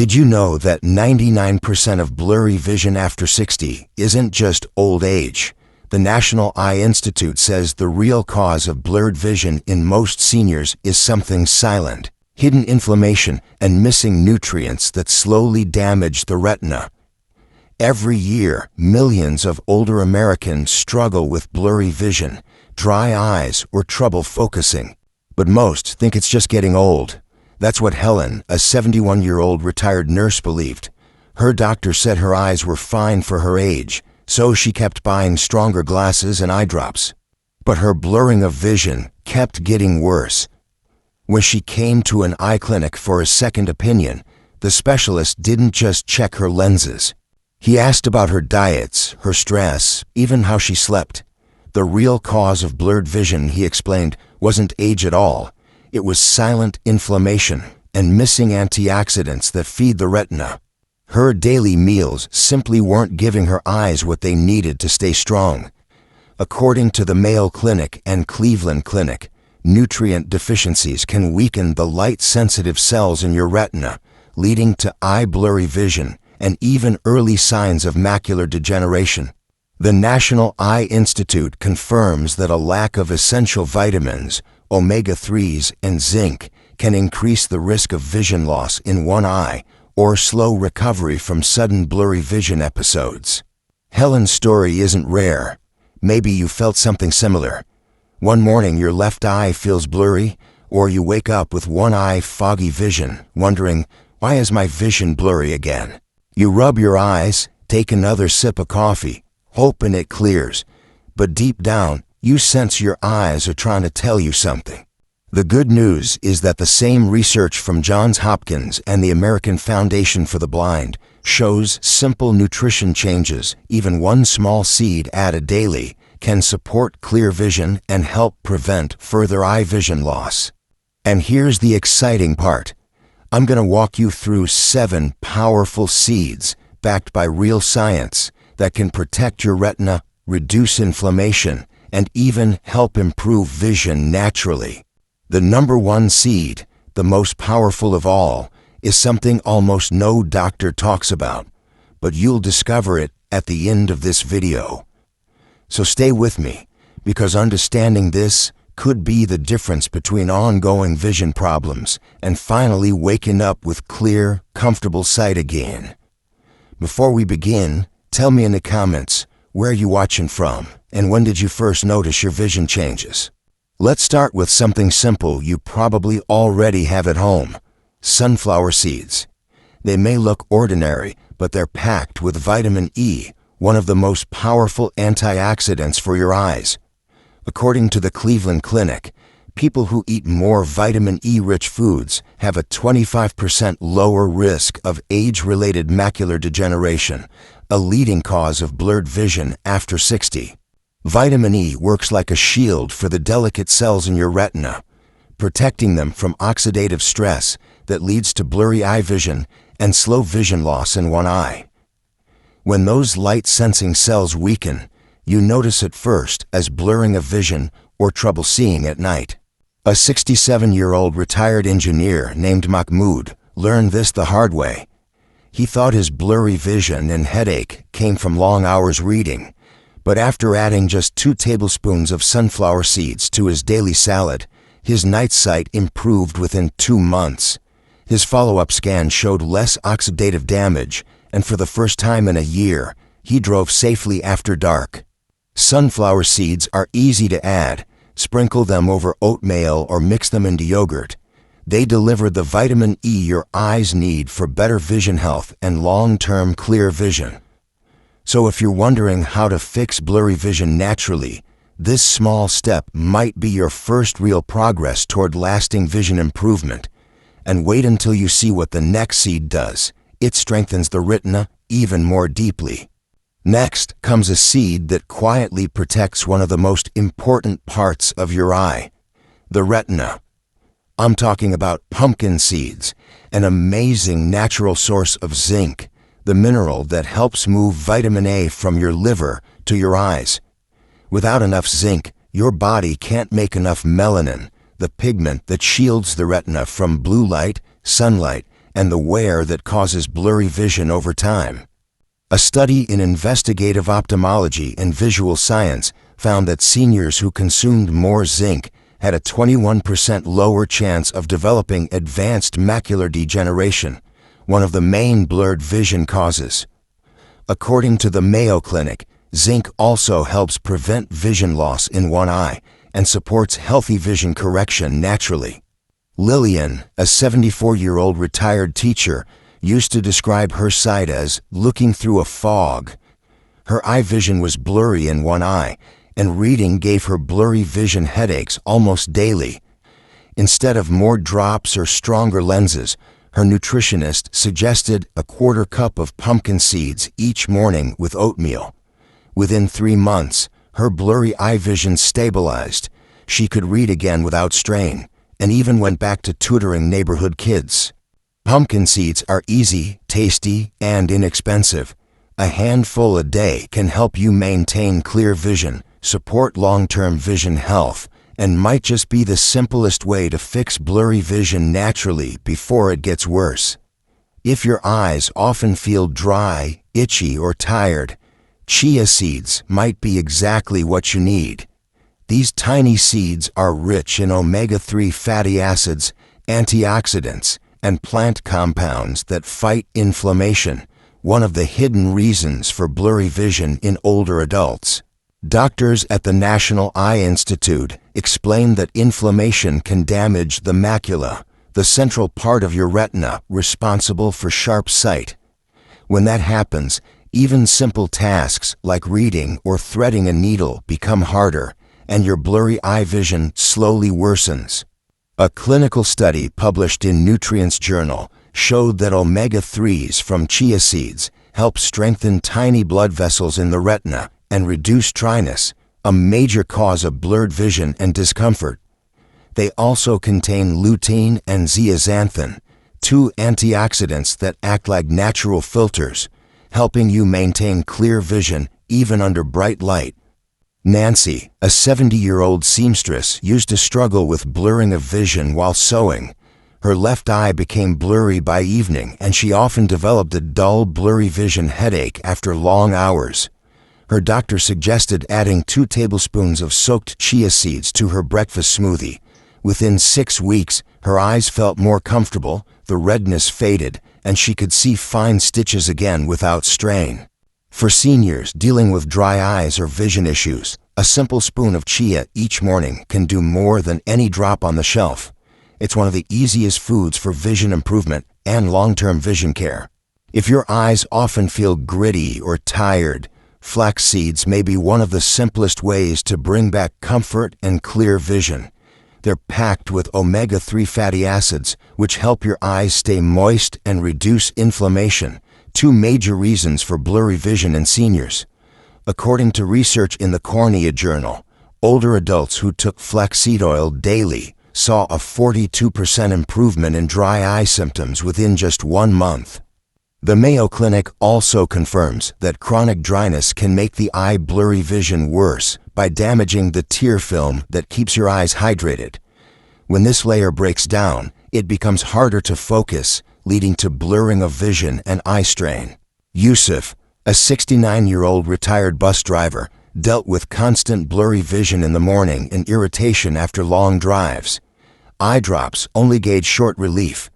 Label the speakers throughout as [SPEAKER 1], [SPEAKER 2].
[SPEAKER 1] Did you know that 99% of blurry vision after 60 isn't just old age? The National Eye Institute says the real cause of blurred vision in most seniors is something silent, hidden inflammation and missing nutrients that slowly damage the retina. Every year, millions of older Americans struggle with blurry vision, dry eyes, or trouble focusing. But most think it's just getting old. That's what Helen, a 71-year-old retired nurse, believed. Her doctor said her eyes were fine for her age, so she kept buying stronger glasses and eye drops. But her blurring of vision kept getting worse. When she came to an eye clinic for a second opinion, the specialist didn't just check her lenses. He asked about her diets, her stress, even how she slept. The real cause of blurred vision, he explained, wasn't age at all. It was silent inflammation and missing antioxidants that feed the retina. Her daily meals simply weren't giving her eyes what they needed to stay strong. According to the Mayo Clinic and Cleveland Clinic, nutrient deficiencies can weaken the light-sensitive cells in your retina, leading to eye blurry vision and even early signs of macular degeneration. The National Eye Institute confirms that a lack of essential vitamins, omega-3s, and zinc can increase the risk of vision loss in one eye or slow recovery from sudden blurry vision episodes. Helen's story isn't rare. Maybe you felt something similar. One morning your left eye feels blurry, or you wake up with one eye foggy vision, wondering, why is my vision blurry again? You rub your eyes, take another sip of coffee, hoping it clears, but deep down, you sense your eyes are trying to tell you something. The good news is that the same research from Johns Hopkins and the American Foundation for the Blind shows simple nutrition changes, even one small seed added daily, can support clear vision and help prevent further eye vision loss. And here's the exciting part. I'm going to walk you through 7 powerful seeds backed by real science that can protect your retina, reduce inflammation, and even help improve vision naturally. The number 1 seed, the most powerful of all, is something almost no doctor talks about, but you'll discover it at the end of this video. So stay with me, because understanding this could be the difference between ongoing vision problems and finally waking up with clear, comfortable sight again. Before we begin, tell me in the comments, where are you watching from, and when did you first notice your vision changes? Let's start with something simple you probably already have at home: sunflower seeds. They may look ordinary, but they're packed with vitamin E, one of the most powerful antioxidants for your eyes. According to the Cleveland Clinic, people who eat more vitamin E-rich foods have a 25% lower risk of age-related macular degeneration, a leading cause of blurred vision after 60. Vitamin E works like a shield for the delicate cells in your retina, protecting them from oxidative stress that leads to blurry eye vision and slow vision loss in one eye. When those light-sensing cells weaken, you notice it first as blurring of vision or trouble seeing at night. A 67-year-old retired engineer named Mahmoud learned this the hard way. He thought his blurry vision and headache came from long hours reading, but after adding just 2 tablespoons of sunflower seeds to his daily salad, his night sight improved within 2 months. His follow-up scan showed less oxidative damage, and for the first time in a year, he drove safely after dark. Sunflower seeds are easy to add. Sprinkle them over oatmeal or mix them into yogurt. They deliver the vitamin E your eyes need for better vision health and long-term clear vision. So if you're wondering how to fix blurry vision naturally, this small step might be your first real progress toward lasting vision improvement. And wait until you see what the next seed does. It strengthens the retina even more deeply. Next comes a seed that quietly protects one of the most important parts of your eye, the retina. I'm talking about pumpkin seeds, an amazing natural source of zinc, the mineral that helps move vitamin A from your liver to your eyes. Without enough zinc, your body can't make enough melanin, the pigment that shields the retina from blue light, sunlight, and the wear that causes blurry vision over time. A study in investigative ophthalmology and visual science found that seniors who consumed more zinc had a 21% lower chance of developing advanced macular degeneration, one of the main blurred vision causes. According to the Mayo Clinic, zinc also helps prevent vision loss in one eye and supports healthy vision correction naturally. Lillian, a 74-year-old retired teacher, used to describe her sight as looking through a fog. Her eye vision was blurry in one eye, and reading gave her blurry vision headaches almost daily. Instead of more drops or stronger lenses, her nutritionist suggested a quarter cup of pumpkin seeds each morning with oatmeal. Within 3 months, her blurry eye vision stabilized. She could read again without strain, and even went back to tutoring neighborhood kids. Pumpkin seeds are easy, tasty, and inexpensive. A handful a day can help you maintain clear vision, support long-term vision health, and might just be the simplest way to fix blurry vision naturally before it gets worse. If your eyes often feel dry, itchy, or tired, chia seeds might be exactly what you need. These tiny seeds are rich in omega-3 fatty acids, antioxidants, and plant compounds that fight inflammation, one of the hidden reasons for blurry vision in older adults. Doctors at the National Eye Institute explain that inflammation can damage the macula, the central part of your retina responsible for sharp sight. When that happens, even simple tasks like reading or threading a needle become harder, and your blurry eye vision slowly worsens. A clinical study published in Nutrients Journal showed that omega-3s from chia seeds help strengthen tiny blood vessels in the retina and reduce dryness, a major cause of blurred vision and discomfort. They also contain lutein and zeaxanthin, two antioxidants that act like natural filters, helping you maintain clear vision even under bright light. Nancy, a 70-year-old seamstress, used to struggle with blurring of vision while sewing. Her left eye became blurry by evening, and she often developed a dull, blurry vision headache after long hours. Her doctor suggested adding 2 tablespoons of soaked chia seeds to her breakfast smoothie. Within 6 weeks, her eyes felt more comfortable, the redness faded, and she could see fine stitches again without strain. For seniors dealing with dry eyes or vision issues, a simple spoon of chia each morning can do more than any drop on the shelf. It's one of the easiest foods for vision improvement and long-term vision care. If your eyes often feel gritty or tired, flax seeds may be one of the simplest ways to bring back comfort and clear vision. They're packed with omega-3 fatty acids, which help your eyes stay moist and reduce inflammation, 2 major reasons for blurry vision in seniors. According to research in the Cornea Journal, older adults who took flaxseed oil daily saw a 42% improvement in dry eye symptoms within just 1 month. The Mayo Clinic also confirms that chronic dryness can make the eye blurry vision worse by damaging the tear film that keeps your eyes hydrated. When this layer breaks down, it becomes harder to focus, leading to blurring of vision and eye strain. Yusuf, a 69-year-old retired bus driver, dealt with constant blurry vision in the morning and irritation after long drives. Eye drops only gave short relief.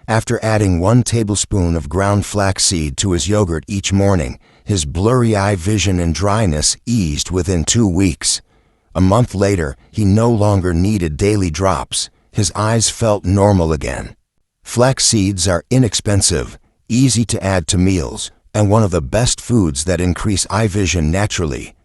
[SPEAKER 1] After adding 1 tablespoon of ground flaxseed to his yogurt each morning, his blurry eye vision and dryness eased within 2 weeks. A month later, he no longer needed daily drops. His eyes felt normal again. Flax seeds are inexpensive, easy to add to meals, and one of the best foods that increase eye vision naturally.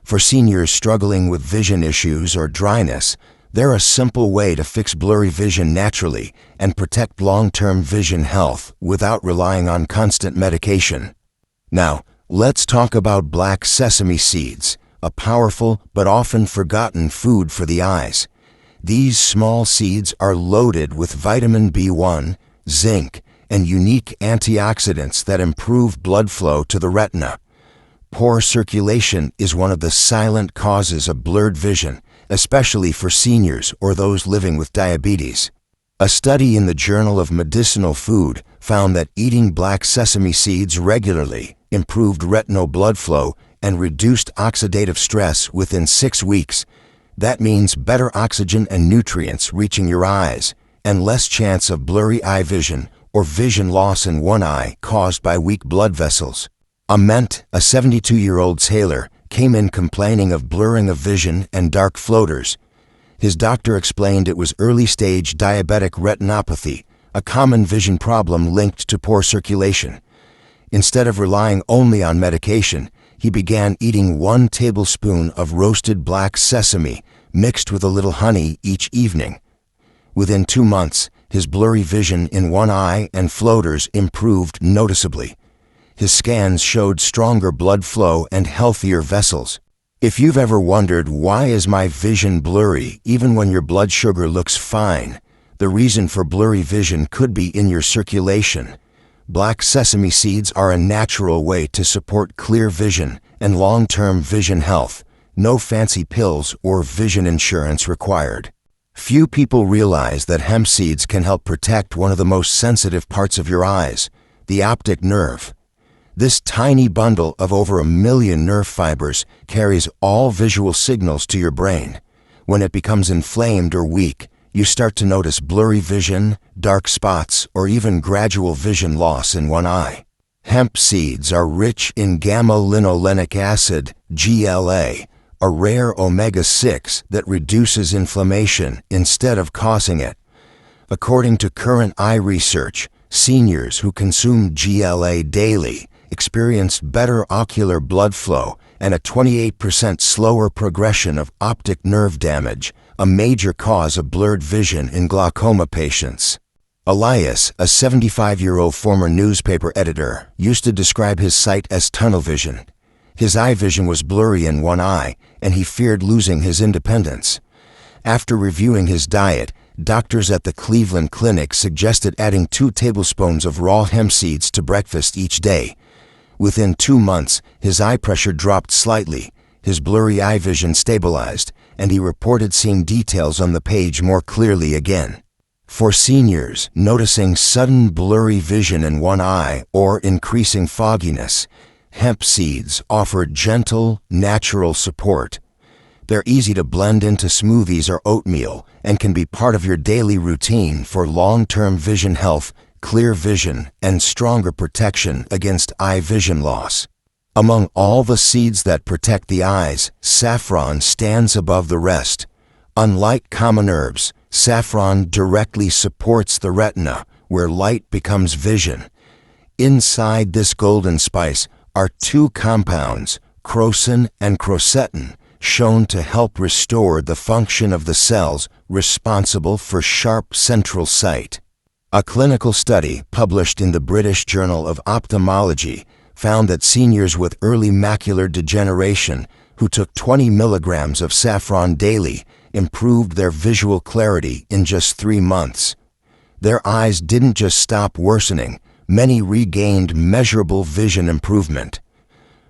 [SPEAKER 1] For seniors struggling with vision issues or dryness, they're a simple way to fix blurry vision naturally and protect long-term vision health without relying on constant medication. Now, let's talk about black sesame seeds, a powerful but often forgotten food for the eyes. These small seeds are loaded with vitamin B1, zinc, and unique antioxidants that improve blood flow to the retina. Poor circulation is one of the silent causes of blurred vision, especially for seniors or those living with diabetes. A study in the Journal of Medicinal Food found that eating black sesame seeds regularly improved retinal blood flow and reduced oxidative stress within 6 weeks. That means better oxygen and nutrients reaching your eyes, and less chance of blurry eye vision or vision loss in one eye caused by weak blood vessels. Hemp, a 72-year-old sailor, came in complaining of blurring of vision and dark floaters. His doctor explained it was early-stage diabetic retinopathy, a common vision problem linked to poor circulation. Instead of relying only on medication, he began eating 1 tablespoon of roasted black sesame mixed with a little honey each evening. Within 2 months, his blurry vision in one eye and floaters improved noticeably. His scans showed stronger blood flow and healthier vessels. If you've ever wondered, why is my vision blurry even when your blood sugar looks fine, the reason for blurry vision could be in your circulation. Black sesame seeds are a natural way to support clear vision and long-term vision health. No fancy pills or vision insurance required. Few people realize that hemp seeds can help protect one of the most sensitive parts of your eyes, the optic nerve. This tiny bundle of over 1 million nerve fibers carries all visual signals to your brain. When it becomes inflamed or weak, you start to notice blurry vision, dark spots, or even gradual vision loss in one eye. Hemp seeds are rich in gamma-linolenic acid, GLA, a rare omega-6 that reduces inflammation instead of causing it. According to current eye research, seniors who consume GLA daily experienced better ocular blood flow and a 28% slower progression of optic nerve damage, a major cause of blurred vision in glaucoma patients. Elias, a 75-year-old former newspaper editor, used to describe his sight as tunnel vision. His eye vision was blurry in one eye, and he feared losing his independence. After reviewing his diet, doctors at the Cleveland Clinic suggested adding 2 tablespoons of raw hemp seeds to breakfast each day. Within 2 months, his eye pressure dropped slightly, his blurry eye vision stabilized, and he reported seeing details on the page more clearly again. For seniors noticing sudden blurry vision in one eye or increasing fogginess, hemp seeds offer gentle, natural support. They're easy to blend into smoothies or oatmeal and can be part of your daily routine for long-term vision health, clear vision, and stronger protection against eye vision loss. Among all the seeds that protect the eyes, saffron stands above the rest. Unlike common herbs, saffron directly supports the retina, where light becomes vision. Inside this golden spice are 2 compounds, crocin and crocetin, shown to help restore the function of the cells responsible for sharp central sight. A clinical study published in the British Journal of Ophthalmology found that seniors with early macular degeneration who took 20 milligrams of saffron daily improved their visual clarity in just 3 months. Their eyes didn't just stop worsening, many regained measurable vision improvement.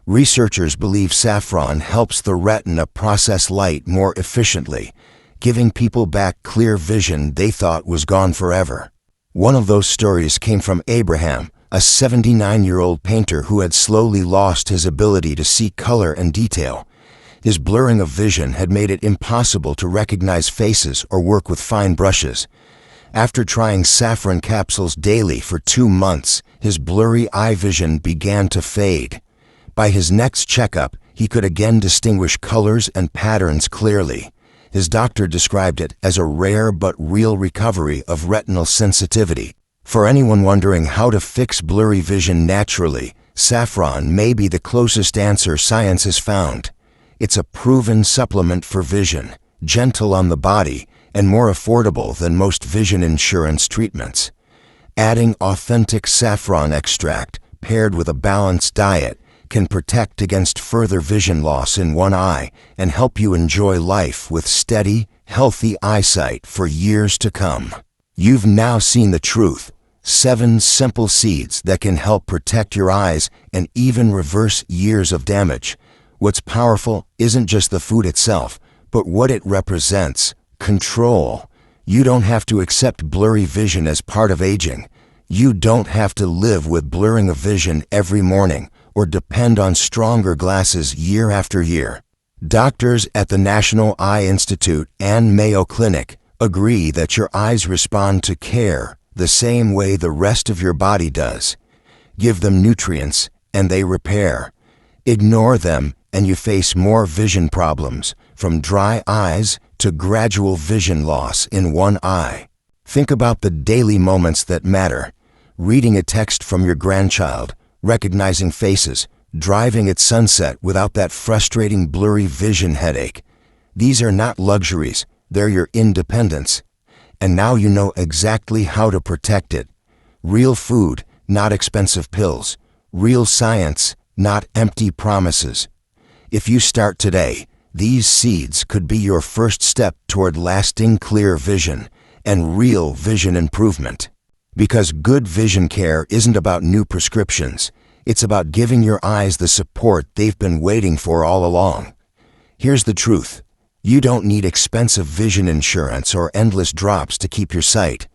[SPEAKER 1] Researchers believe saffron helps the retina process light more efficiently, giving people back clear vision they thought was gone forever. One of those stories came from Abraham, a 79-year-old painter who had slowly lost his ability to see color and detail. His blurring of vision had made it impossible to recognize faces or work with fine brushes. After trying saffron capsules daily for 2 months, his blurry eye vision began to fade. By his next checkup, he could again distinguish colors and patterns clearly. His doctor described it as a rare but real recovery of retinal sensitivity. For anyone wondering how to fix blurry vision naturally, saffron may be the closest answer science has found. It's a proven supplement for vision, gentle on the body, and more affordable than most vision insurance treatments. Adding authentic saffron extract paired with a balanced diet can protect against further vision loss in one eye and help you enjoy life with steady, healthy eyesight for years to come. You've now seen the truth. 7 simple seeds that can help protect your eyes and even reverse years of damage. What's powerful isn't just the food itself, but what it represents: control. You don't have to accept blurry vision as part of aging. You don't have to live with blurring of vision every morning or depend on stronger glasses year after year. Doctors at the National Eye Institute and Mayo Clinic agree that your eyes respond to care the same way the rest of your body does. Give them nutrients and they repair. Ignore them and you face more vision problems, from dry eyes to gradual vision loss in one eye. Think about the daily moments that matter. Reading a text from your grandchild, recognizing faces, driving at sunset without that frustrating blurry vision headache. These are not luxuries, they're your independence. And now you know exactly how to protect it. Real food, not expensive pills. Real science, not empty promises. If you start today, these seeds could be your first step toward lasting clear vision and real vision improvement. Because good vision care isn't about new prescriptions. It's about giving your eyes the support they've been waiting for all along. Here's the truth. You don't need expensive vision insurance or endless drops to keep your sight.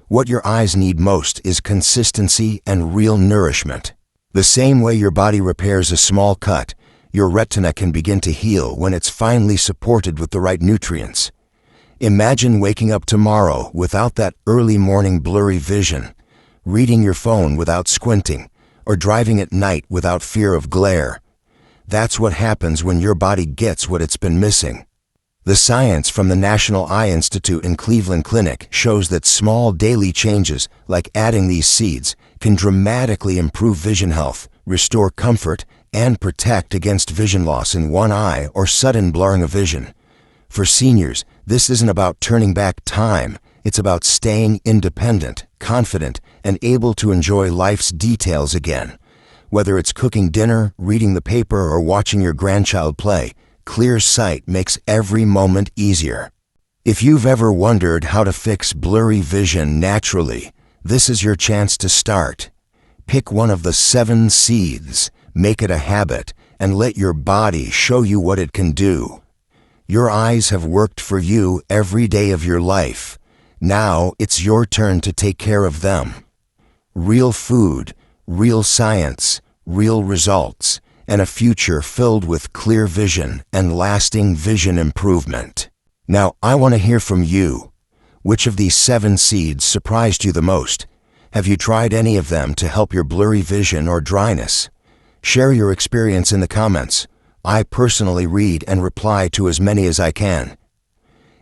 [SPEAKER 1] What your eyes need most is consistency and real nourishment. The same way your body repairs a small cut, your retina can begin to heal when it's finally supported with the right nutrients. Imagine waking up tomorrow without that early morning blurry vision, reading your phone without squinting, or driving at night without fear of glare. That's what happens when your body gets what it's been missing. The science from the National Eye Institute in Cleveland Clinic shows that small daily changes, like adding these seeds, can dramatically improve vision health, restore comfort, and protect against vision loss in one eye or sudden blurring of vision. For seniors, this isn't about turning back time. It's about staying independent, confident, and able to enjoy life's details again. Whether it's cooking dinner, reading the paper, or watching your grandchild play, clear sight makes every moment easier. If you've ever wondered how to fix blurry vision naturally, this is your chance to start. Pick one of the 7 seeds, make it a habit, and let your body show you what it can do. Your eyes have worked for you every day of your life. Now it's your turn to take care of them. Real food, real science, real results, and a future filled with clear vision and lasting vision improvement. Now, I want to hear from you. Which of these 7 seeds surprised you the most? Have you tried any of them to help your blurry vision or dryness? Share your experience in the comments. I personally read and reply to as many as I can.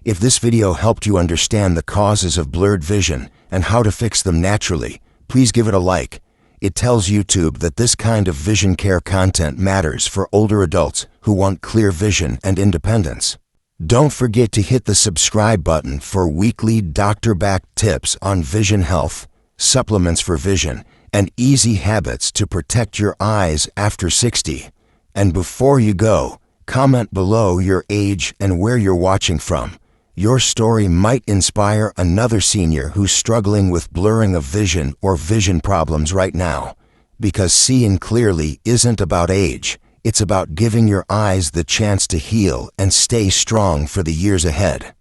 [SPEAKER 1] If this video helped you understand the causes of blurred vision and how to fix them naturally, please give it a like. It tells YouTube that this kind of vision care content matters for older adults who want clear vision and independence. Don't forget to hit the subscribe button for weekly doctor-backed tips on vision health, supplements for vision, and easy habits to protect your eyes after 60. And before you go, comment below your age and where you're watching from. Your story might inspire another senior who's struggling with blurring of vision or vision problems right now. Because seeing clearly isn't about age, it's about giving your eyes the chance to heal and stay strong for the years ahead.